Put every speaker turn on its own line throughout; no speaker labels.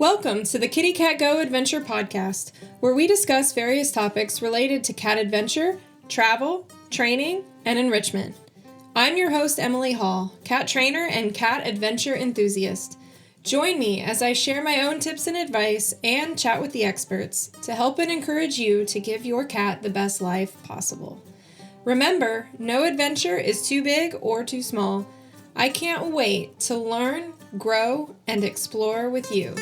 Welcome to the KittyCatGO Adventure Podcast, where we discuss various topics related to cat adventure, travel, training, and enrichment. I'm your host, Emily Hall, cat trainer and cat adventure enthusiast. Join me as I share my own tips and advice and chat with the experts to help and encourage you to give your cat the best life possible. Remember, no adventure is too big or too small. I can't wait to learn, grow, and explore with you.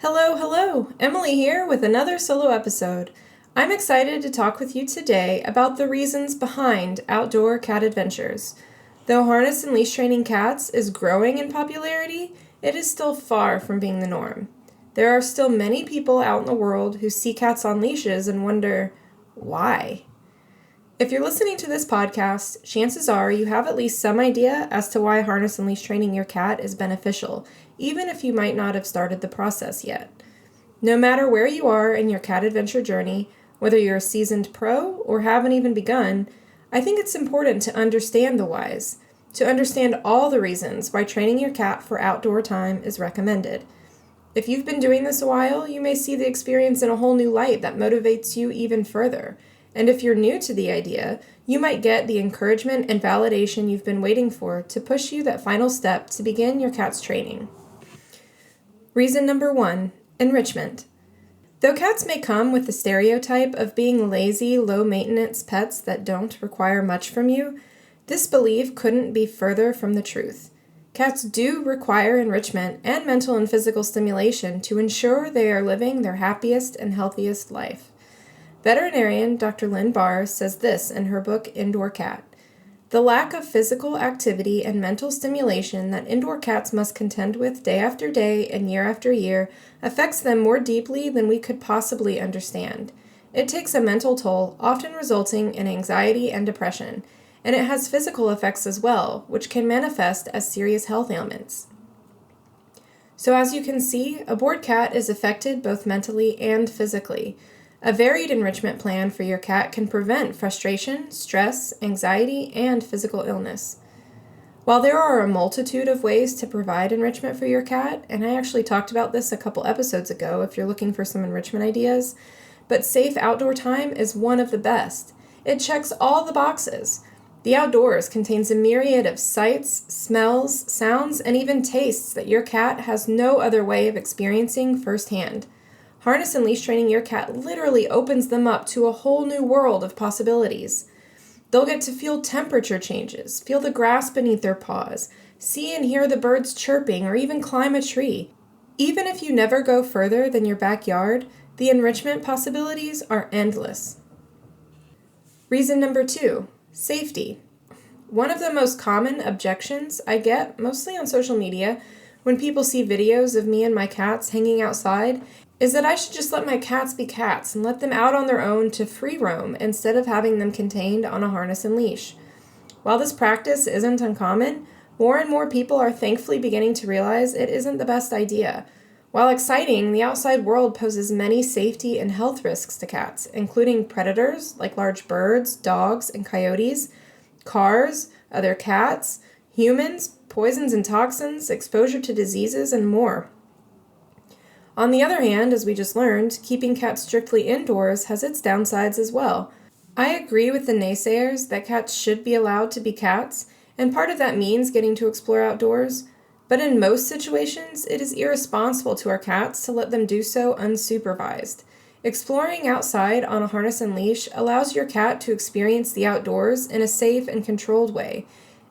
Hello, Emily here with another solo episode. I'm excited to talk with you today about the reasons behind outdoor cat adventures. Though harness and leash training cats is growing in popularity, it is still far from being the norm. There are still many people out in the world who see cats on leashes and wonder, why? If you're listening to this podcast, chances are you have at least some idea as to why harness and leash training your cat is beneficial, even if you might not have started the process yet. No matter where you are in your cat adventure journey, whether you're a seasoned pro or haven't even begun, I think it's important to understand the whys, to understand all the reasons why training your cat for outdoor time is recommended. If you've been doing this a while, you may see the experience in a whole new light that motivates you even further. And if you're new to the idea, you might get the encouragement and validation you've been waiting for to push you that final step to begin your cat's training. Reason number 1, enrichment. Though cats may come with the stereotype of being lazy, low-maintenance pets that don't require much from you, this belief couldn't be further from the truth. Cats do require enrichment and mental and physical stimulation to ensure they are living their happiest and healthiest life. Veterinarian Dr. Lynn Barr says this in her book, Indoor Cat. The lack of physical activity and mental stimulation that indoor cats must contend with day after day and year after year affects them more deeply than we could possibly understand. It takes a mental toll, often resulting in anxiety and depression, and it has physical effects as well, which can manifest as serious health ailments. So as you can see, a bored cat is affected both mentally and physically. A varied enrichment plan for your cat can prevent frustration, stress, anxiety, and physical illness. While there are a multitude of ways to provide enrichment for your cat, and I actually talked about this a couple episodes ago if you're looking for some enrichment ideas, but safe outdoor time is one of the best. It checks all the boxes. The outdoors contains a myriad of sights, smells, sounds, and even tastes that your cat has no other way of experiencing firsthand. Harness and leash training your cat literally opens them up to a whole new world of possibilities. They'll get to feel temperature changes, feel the grass beneath their paws, see and hear the birds chirping, or even climb a tree. Even if you never go further than your backyard, the enrichment possibilities are endless. Reason number 2, safety. One of the most common objections I get, mostly on social media, when people see videos of me and my cats hanging outside, is that I should just let my cats be cats and let them out on their own to free roam instead of having them contained on a harness and leash. While this practice isn't uncommon, more and more people are thankfully beginning to realize it isn't the best idea. While exciting, the outside world poses many safety and health risks to cats, including predators like large birds, dogs, and coyotes, cars, other cats, humans, poisons and toxins, exposure to diseases, and more. On the other hand, as we just learned, keeping cats strictly indoors has its downsides as well. I agree with the naysayers that cats should be allowed to be cats, and part of that means getting to explore outdoors, but in most situations, it is irresponsible to our cats to let them do so unsupervised. Exploring outside on a harness and leash allows your cat to experience the outdoors in a safe and controlled way.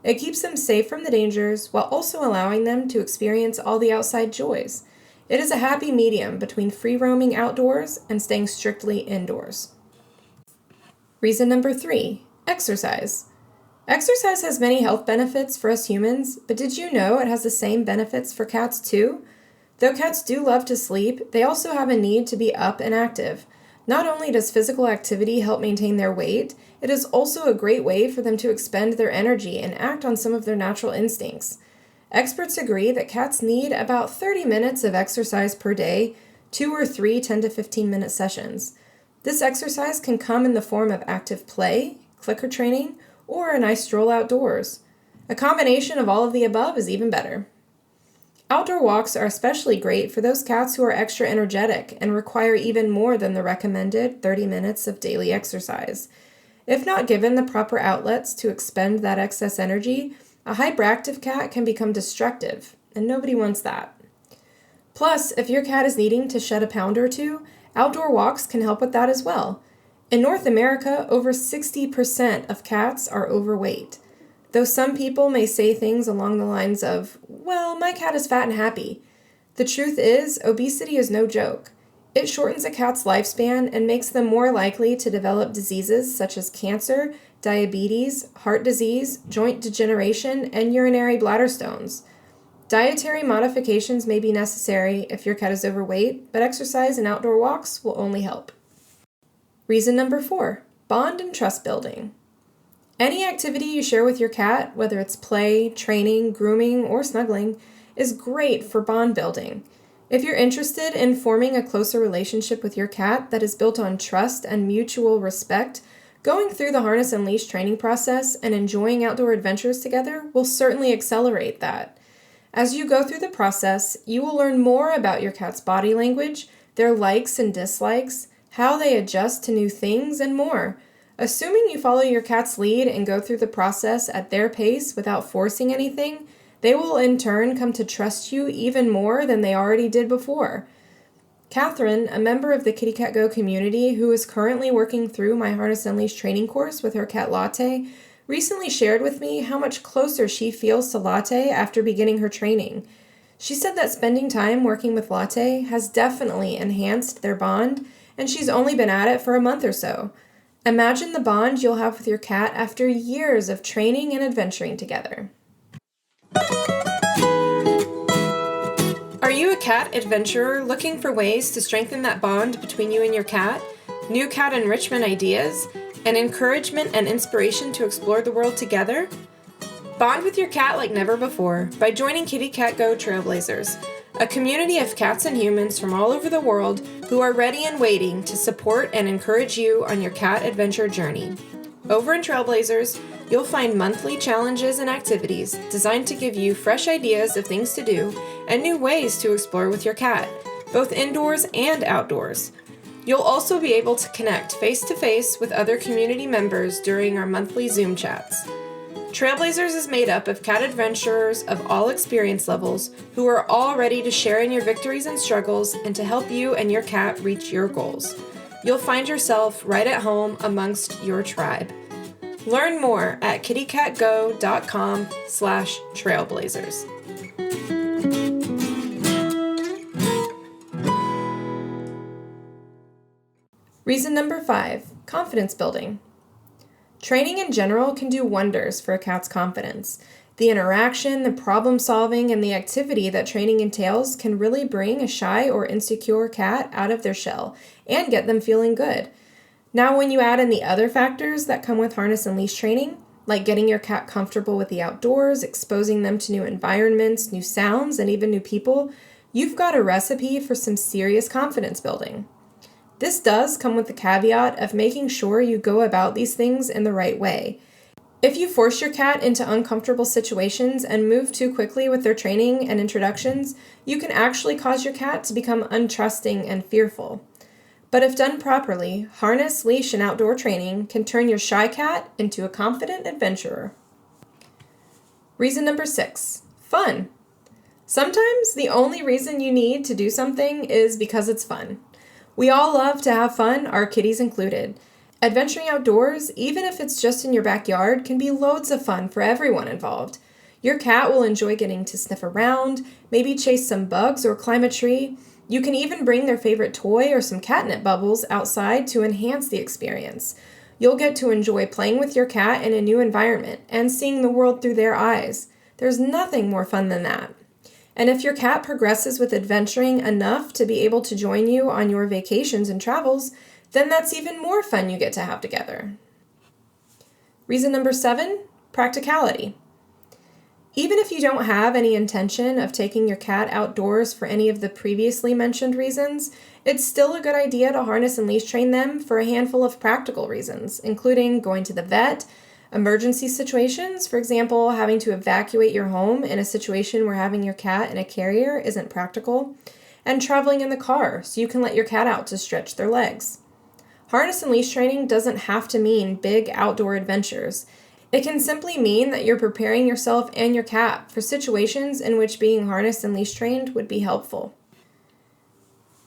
It keeps them safe from the dangers while also allowing them to experience all the outside joys. It is a happy medium between free roaming outdoors and staying strictly indoors. Reason number 3, exercise. Exercise has many health benefits for us humans, but did you know it has the same benefits for cats too? Though cats do love to sleep, they also have a need to be up and active. Not only does physical activity help maintain their weight, it is also a great way for them to expend their energy and act on some of their natural instincts. Experts agree that cats need about 30 minutes of exercise per day, 2 or 3 10 to 15 minute sessions. This exercise can come in the form of active play, clicker training, or a nice stroll outdoors. A combination of all of the above is even better. Outdoor walks are especially great for those cats who are extra energetic and require even more than the recommended 30 minutes of daily exercise. If not given the proper outlets to expend that excess energy, a hyperactive cat can become destructive, and nobody wants that. Plus, if your cat is needing to shed a pound or two, outdoor walks can help with that as well. In North America, over 60% of cats are overweight. Though some people may say things along the lines of, well, my cat is fat and happy. The truth is, obesity is no joke. It shortens a cat's lifespan and makes them more likely to develop diseases such as cancer, diabetes, heart disease, joint degeneration, and urinary bladder stones. Dietary modifications may be necessary if your cat is overweight, but exercise and outdoor walks will only help. Reason number 4, bond and trust building. Any activity you share with your cat, whether it's play, training, grooming, or snuggling, is great for bond building. If you're interested in forming a closer relationship with your cat that is built on trust and mutual respect, going through the harness and leash training process and enjoying outdoor adventures together will certainly accelerate that. As you go through the process, you will learn more about your cat's body language, their likes and dislikes, how they adjust to new things, and more. Assuming you follow your cat's lead and go through the process at their pace without forcing anything, they will in turn come to trust you even more than they already did before. Catherine, a member of the KittyCatGO community who is currently working through my harness and leash training course with her cat Latte, recently shared with me how much closer she feels to Latte after beginning her training. She said that spending time working with Latte has definitely enhanced their bond, and she's only been at it for a month or so. Imagine the bond you'll have with your cat after years of training and adventuring together. Are you a cat adventurer looking for ways to strengthen that bond between you and your cat? New cat enrichment ideas? And encouragement and inspiration to explore the world together? Bond with your cat like never before by joining KittyCatGO Trailblazers, a community of cats and humans from all over the world who are ready and waiting to support and encourage you on your cat adventure journey. Over in Trailblazers, you'll find monthly challenges and activities designed to give you fresh ideas of things to do and new ways to explore with your cat, both indoors and outdoors. You'll also be able to connect face-to-face with other community members during our monthly Zoom chats. Trailblazers is made up of cat adventurers of all experience levels who are all ready to share in your victories and struggles and to help you and your cat reach your goals. You'll find yourself right at home amongst your tribe. Learn more at kittycatgo.com/trailblazers. Reason number 5, confidence building. Training in general can do wonders for a cat's confidence. The interaction, the problem solving, and the activity that training entails can really bring a shy or insecure cat out of their shell and get them feeling good. Now, when you add in the other factors that come with harness and leash training, like getting your cat comfortable with the outdoors, exposing them to new environments, new sounds, and even new people, you've got a recipe for some serious confidence building. This does come with the caveat of making sure you go about these things in the right way. If you force your cat into uncomfortable situations and move too quickly with their training and introductions, you can actually cause your cat to become untrusting and fearful. But if done properly, harness, leash, and outdoor training can turn your shy cat into a confident adventurer. Reason number 6, fun. Sometimes the only reason you need to do something is because it's fun. We all love to have fun, our kitties included. Adventuring outdoors, even if it's just in your backyard, can be loads of fun for everyone involved. Your cat will enjoy getting to sniff around, maybe chase some bugs or climb a tree. You can even bring their favorite toy or some catnip bubbles outside to enhance the experience. You'll get to enjoy playing with your cat in a new environment and seeing the world through their eyes. There's nothing more fun than that. And if your cat progresses with adventuring enough to be able to join you on your vacations and travels, then that's even more fun you get to have together. Reason number 7, practicality. Even if you don't have any intention of taking your cat outdoors for any of the previously mentioned reasons, it's still a good idea to harness and leash train them for a handful of practical reasons, including going to the vet, Emergency situations, for example, having to evacuate your home in a situation where having your cat in a carrier isn't practical, and traveling in the car so you can let your cat out to stretch their legs. Harness and leash training doesn't have to mean big outdoor adventures. It can simply mean that you're preparing yourself and your cat for situations in which being harnessed and leash trained would be helpful.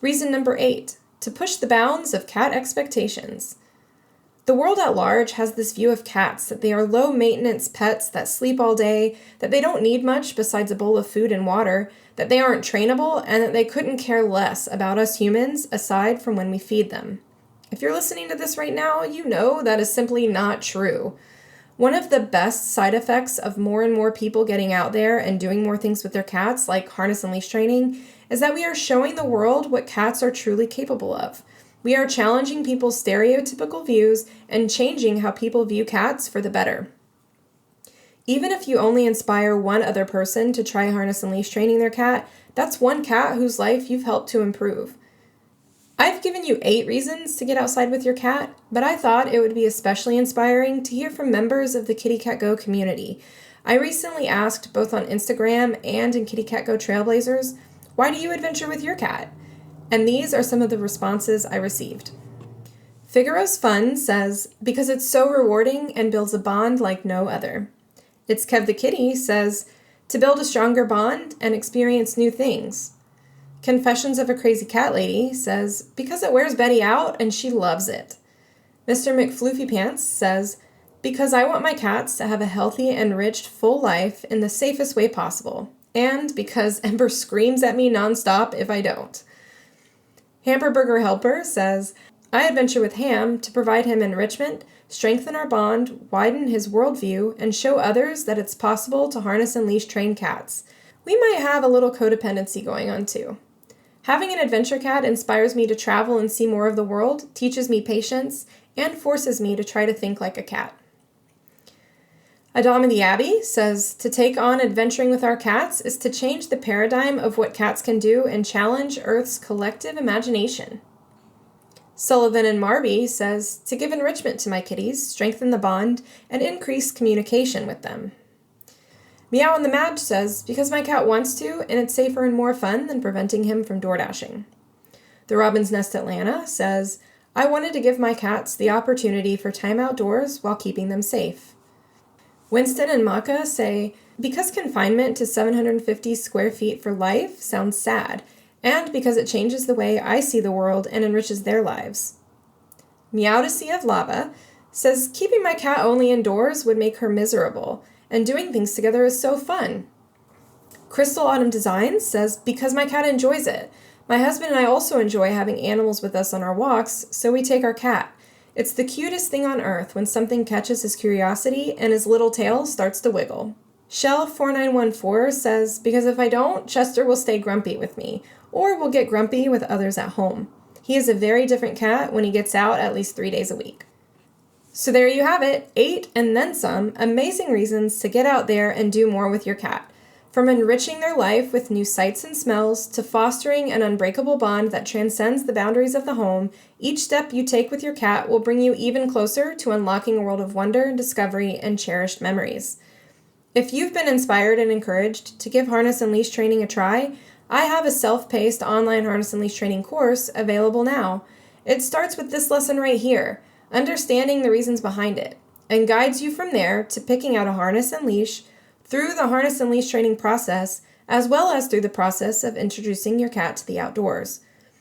Reason number 8, to push the bounds of cat expectations. The world at large has this view of cats that they are low-maintenance pets that sleep all day, that they don't need much besides a bowl of food and water, that they aren't trainable, and that they couldn't care less about us humans aside from when we feed them. If you're listening to this right now, you know that is simply not true. One of the best side effects of more and more people getting out there and doing more things with their cats, like harness and leash training, is that we are showing the world what cats are truly capable of. We are challenging people's stereotypical views and changing how people view cats for the better. Even if you only inspire one other person to try harness and leash training their cat, that's one cat whose life you've helped to improve. I've given you 8 reasons to get outside with your cat, but I thought it would be especially inspiring to hear from members of the KittyCatGO community. I recently asked both on Instagram and in KittyCatGO Trailblazers, why do you adventure with your cat? And these are some of the responses I received. Figaro's Fun says, because it's so rewarding and builds a bond like no other. It's Kev the Kitty says, to build a stronger bond and experience new things. Confessions of a Crazy Cat Lady says, because it wears Betty out and she loves it. Mr. McFloofypants says, because I want my cats to have a healthy, enriched, full life in the safest way possible. And because Ember screams at me nonstop if I don't. Hamburger Helper says, I adventure with Ham to provide him enrichment, strengthen our bond, widen his worldview, and show others that it's possible to harness and leash train cats. We might have a little codependency going on too. Having an adventure cat inspires me to travel and see more of the world, teaches me patience, and forces me to try to think like a cat. Adam and the Abbey says, to take on adventuring with our cats is to change the paradigm of what cats can do and challenge Earth's collective imagination. Sullivan and Marby says, to give enrichment to my kitties, strengthen the bond, and increase communication with them. Meow and the Madge says, because my cat wants to, and it's safer and more fun than preventing him from door dashing. The Robin's Nest Atlanta says, I wanted to give my cats the opportunity for time outdoors while keeping them safe. Winston and Maka say, because confinement to 750 square feet for life sounds sad, and because it changes the way I see the world and enriches their lives. Meow to Sea of Lava says, keeping my cat only indoors would make her miserable, and doing things together is so fun. Crystal Autumn Designs says, because my cat enjoys it. My husband and I also enjoy having animals with us on our walks, so we take our cat. It's the cutest thing on earth when something catches his curiosity and his little tail starts to wiggle. Shell4914 says, because if I don't, Chester will stay grumpy with me, or will get grumpy with others at home. He is a very different cat when he gets out at least 3 days a week. So there you have it, 8 and then some amazing reasons to get out there and do more with your cat. From enriching their life with new sights and smells to fostering an unbreakable bond that transcends the boundaries of the home, each step you take with your cat will bring you even closer to unlocking a world of wonder, discovery, and cherished memories. If you've been inspired and encouraged to give harness and leash training a try, I have a self-paced online harness and leash training course available now. It starts with this lesson right here, understanding the reasons behind it, and guides you from there to picking out a harness and leash, through the harness and leash training process, as well as through the process of introducing your cat to the outdoors.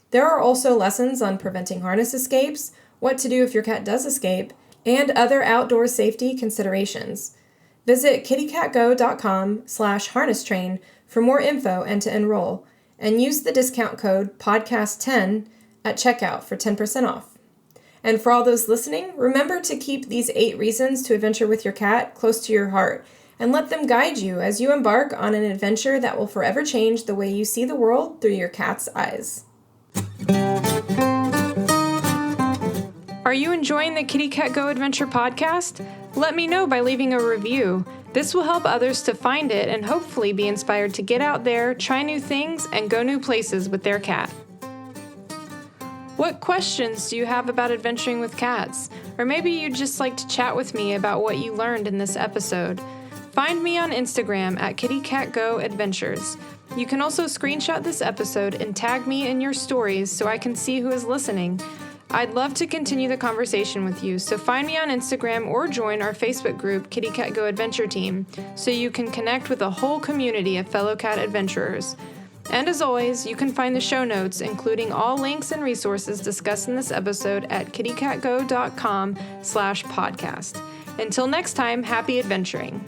There are also lessons on preventing harness escapes, what to do if your cat does escape, and other outdoor safety considerations. Visit kittycatgo.com/harnesstrain for more info and to enroll, and use the discount code podcast10 at checkout for 10% off. And for all those listening, remember to keep these 8 reasons to adventure with your cat close to your heart, and let them guide you as you embark on an adventure that will forever change the way you see the world through your cat's eyes. Are you enjoying the KittyCatGO Adventure podcast? Let me know by leaving a review. This will help others to find it and hopefully be inspired to get out there, try new things, and go new places with their cat. What questions do you have about adventuring with cats? Or maybe you'd just like to chat with me about what you learned in this episode. Find me on Instagram at KittyCatGO Adventures. You can also screenshot this episode and tag me in your stories so I can see who is listening. I'd love to continue the conversation with you, so find me on Instagram or join our Facebook group, KittyCatGO Adventure Team, so you can connect with a whole community of fellow cat adventurers. And as always, you can find the show notes, including all links and resources discussed in this episode at kittycatgo.com/podcast. Until next time, happy adventuring.